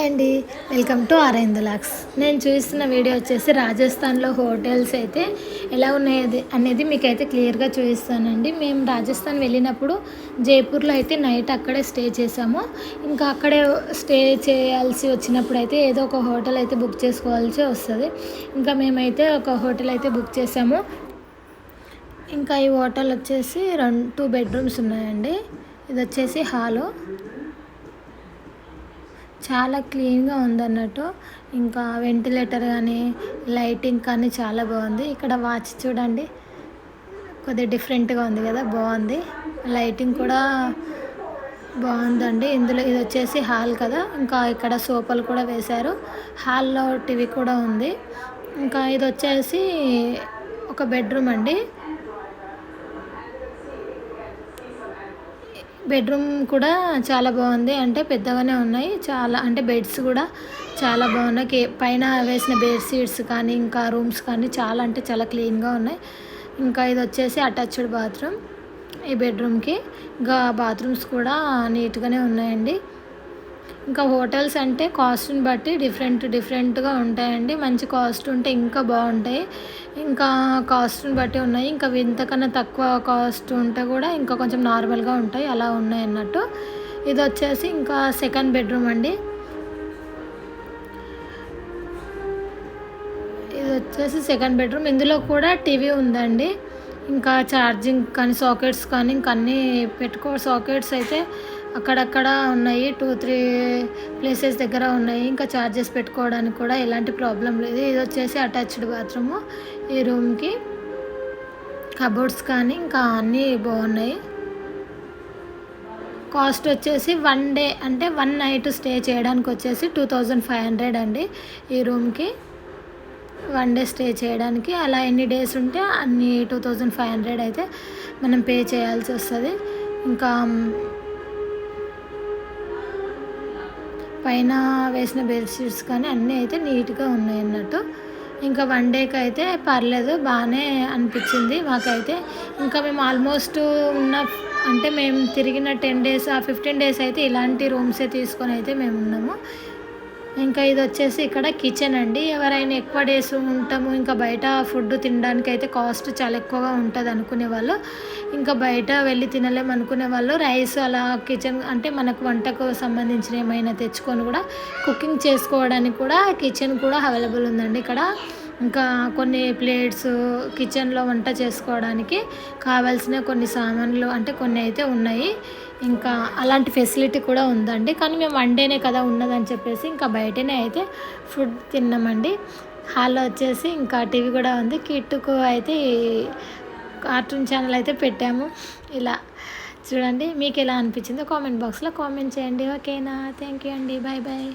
Hi అండి, welcome to ఆరైందులాక్స్. నేను చూస్తున్న వీడియో వచ్చేసి రాజస్థాన్లో హోటల్స్ అయితే ఎలా ఉన్నాయి అనేది మీకైతే క్లియర్గా చూపిస్తానండి. మేము రాజస్థాన్ వెళ్ళినప్పుడు జైపూర్లో అయితే నైట్ అక్కడే స్టే చేసాము. ఇంకా అక్కడే స్టే చేయాల్సి వచ్చినప్పుడు అయితే ఏదో ఒక హోటల్ అయితే బుక్ చేసుకోవాల్సి వస్తుంది. ఇంకా మేమైతే ఒక హోటల్ అయితే బుక్ చేసాము. ఇంకా ఈ హోటల్ వచ్చేసి 2 బెడ్రూమ్స్ ఉన్నాయండి. ఇది వచ్చేసి హాలు, చాలా క్లీన్గా ఉందన్నట్టు. ఇంకా వెంటిలేటర్ కానీ లైటింగ్ కానీ చాలా బాగుంది. ఇక్కడ వాచ్ చూడండి, కొద్దిగా డిఫరెంట్గా ఉంది కదా, బాగుంది. లైటింగ్ కూడా బాగుందండి. ఇందులో ఇది వచ్చేసి హాల్ కదా, ఇంకా ఇక్కడ సోఫాలు కూడా వేశారు. హాల్లో టీవీ కూడా ఉంది. ఇంకా ఇది వచ్చేసి ఒక బెడ్రూమ్ అండి. బెడ్రూమ్ కూడా చాలా బాగుంది, అంటే పెద్దగానే ఉన్నాయి. చాలా అంటే బెడ్స్ కూడా చాలా బాగున్నాయి. పైన వేసిన బెడ్ షీట్స్ కానీ ఇంకా రూమ్స్ కానీ చాలా అంటే చాలా క్లీన్గా ఉన్నాయి. ఇంకా ఇది వచ్చేసి అటాచ్డ్ బాత్రూమ్ ఈ బెడ్రూమ్కి. ఇంకా బాత్రూమ్స్ కూడా నీట్గానే ఉన్నాయండి. ఇంకా హోటల్స్ అంటే కాస్ట్ని బట్టి డిఫరెంట్గా ఉంటాయండి. మంచి కాస్ట్ ఉంటే ఇంకా బాగుంటాయి, ఇంకా కాస్ట్ని బట్టి ఉన్నాయి. ఇంకా ఇంతకన్నా తక్కువ కాస్ట్ ఉంటే కూడా ఇంకా కొంచెం నార్మల్గా ఉంటాయి, అలా ఉన్నాయి అన్నట్టు. ఇది వచ్చేసి ఇంకా సెకండ్ బెడ్రూమ్ అండి. ఇది వచ్చేసి సెకండ్ బెడ్రూమ్. ఇందులో కూడా టీవీ ఉందండి. ఇంకా ఛార్జింగ్ కానీ సాకెట్స్ కానీ ఇంకా అన్నీ సాకెట్స్ అయితే అక్కడక్కడ ఉన్నాయి, 2-3 ప్లేసెస్ దగ్గర ఉన్నాయి. ఇంకా ఛార్జెస్ పెట్టుకోవడానికి కూడా ఎలాంటి ప్రాబ్లం లేదు. ఇది వచ్చేసి అటాచ్డ్ బాత్రూము ఈ రూమ్కి. కబోర్డ్స్ కానీ ఇంకా అన్నీ బాగున్నాయి. కాస్ట్ వచ్చేసి 1 డే అంటే 1 నైట్ స్టే చేయడానికి వచ్చేసి 2500 అండి ఈ రూమ్కి. 1 డే స్టే చేయడానికి. అలా ఎన్ని డేస్ ఉంటే అన్ని 2500 అయితే మనం పే చేయాల్సి వస్తుంది. ఇంకా పైన వేసిన బెడ్షీట్స్ కానీ అన్నీ అయితే నీట్గా ఉన్నాయి అన్నట్టు. ఇంకా 1 డేకి అయితే పర్లేదు, బాగానే అనిపించింది మాకైతే. ఇంకా మేము ఆల్మోస్ట్ అంటే మేము తిరిగిన 10 డేస్ 15 డేస్ అయితే ఇలాంటి రూమ్సే తీసుకొని అయితే మేము ఉన్నాము. ఇంకా ఇది వచ్చేసి ఇక్కడ కిచెన్ అండి. ఎవరైనా ఎక్కువ డేస్ ఉంటాము, ఇంకా బయట ఫుడ్ తినడానికి అయితే కాస్ట్ చాలా ఎక్కువగా ఉంటుంది అనుకునే వాళ్ళు, ఇంకా బయట వెళ్ళి తినలేము అనుకునే వాళ్ళు రైస్ అలా కిచెన్ అంటే మనకు వంటకు సంబంధించిన ఏమైనా తెచ్చుకొని కూడా కుకింగ్ చేసుకోవడానికి కూడా కిచెన్ కూడా అవైలబుల్ ఉందండి ఇక్కడ. ఇంకా కొన్ని ప్లేట్స్ కిచెన్లో వంట చేసుకోవడానికి కావాల్సిన కొన్ని సామాన్లు అంటే కొన్ని అయితే ఉన్నాయి. ఇంకా అలాంటి ఫెసిలిటీ కూడా ఉందండి. కానీ మేము 1 డేనే కదా ఉన్నదని చెప్పేసి ఇంకా బయటనే అయితే ఫుడ్ తిన్నామండి. హాల్లో వచ్చేసి ఇంకా టీవీ కూడా ఉంది. కిట్టుకు అయితే కార్టూన్ ఛానల్ అయితే పెట్టాము. ఇలా చూడండి, మీకు ఎలా అనిపించిందో కామెంట్ బాక్స్లో కామెంట్ చేయండి. ఓకేనా? థ్యాంక్ యూ అండి, బాయ్ బాయ్.